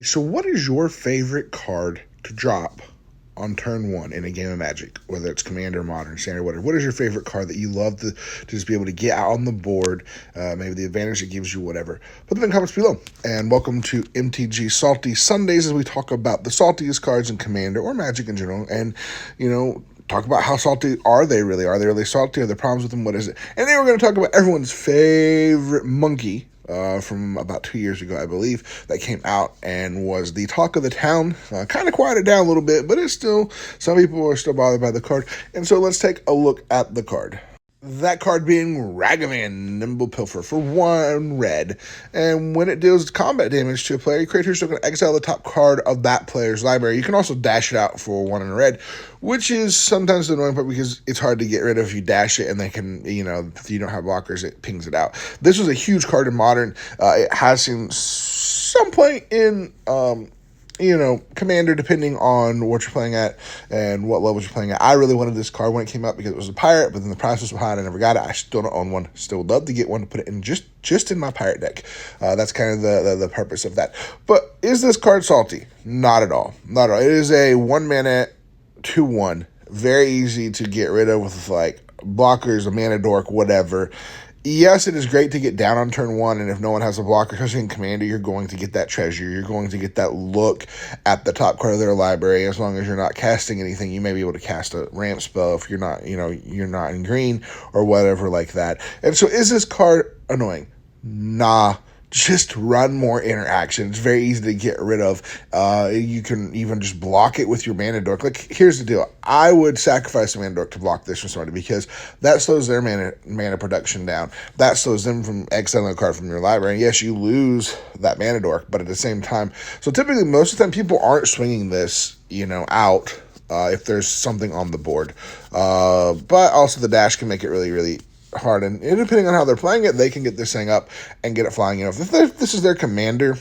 So, what is your favorite card to drop on turn one in a game of Magic, whether it's Commander, Modern, Standard, whatever? What is your favorite card that you love to just be able to get out on the board? Maybe the advantage it gives you, whatever. Put them in the comments below. And welcome to MTG Salty Sundays as we talk about the saltiest cards in Commander or Magic in general. And, talk about how salty are they really? Are they really salty? Are there problems with them? What is it? And then we're going to talk about everyone's favorite monkey from about 2 years ago, I believe, that came out and was the talk of the town. Kind of quieted down a little bit, but it's still, some people are still bothered by the card. And so let's take a look at the card. That card being Ragavan, Nimble Pilfer for 1 red. And when it deals combat damage to a player, your creature is still going to exile the top card of that player's library. You can also dash it out for 1 in red, which is sometimes the annoying part because it's hard to get rid of if you dash it and they can, if you don't have blockers, it pings it out. This was a huge card in Modern. It has seen some play in Commander, depending on what you're playing at and what levels you're playing at. I really wanted this card when it came out because it was a pirate, but then the price was so high and I never got it. I still don't own one. Still would love to get one to put it in just in my pirate deck. That's kind of the purpose of that. But is this card salty? Not at all. Not at all. It is a 1 mana 2/1. Very easy to get rid of with like blockers, a mana dork, whatever. Yes, it is great to get down on turn 1, and if no one has a blocker, especially in Commander, you're going to get that treasure. You're going to get that look at the top card of their library. As long as you're not casting anything, you may be able to cast a ramp spell if you're not, you're not in green or whatever like that. And so is this card annoying? Nah. Just run more interaction. It's very easy to get rid of. You can even just block it with your mana dork. Like, here's the deal. I would sacrifice a mana dork to block this from somebody because that slows their mana production down. That slows them from exiling a card from your library. And yes, you lose that mana dork, but at the same time. So typically, most of the time, people aren't swinging this, out if there's something on the board. But also the dash can make it really, really hard, and depending on how they're playing it, they can get this thing up and get it flying. If this is their commander,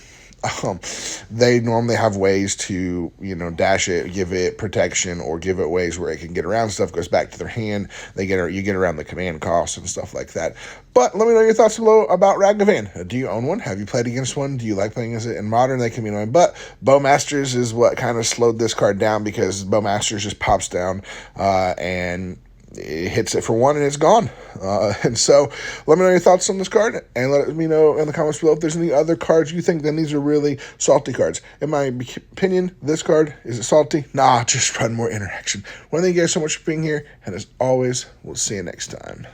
they normally have ways to dash it, give it protection, or give it ways where it can get around stuff, goes back to their hand. You get around the command cost and stuff like that. But let me know your thoughts below about Ragavan. Do you own one? Have you played against one? Do you like playing against it? In Modern, they can be annoying, but Bowmasters is what kind of slowed this card down because Bowmasters just pops down and it hits it for 1 and it's gone. And so let me know your thoughts on this card and let me know in the comments below if there's any other cards you think then these are really salty cards. In my opinion, this card, is it salty? Nah, just run more interaction. Well, thank you guys so much for being here, and as always, we'll see you next time.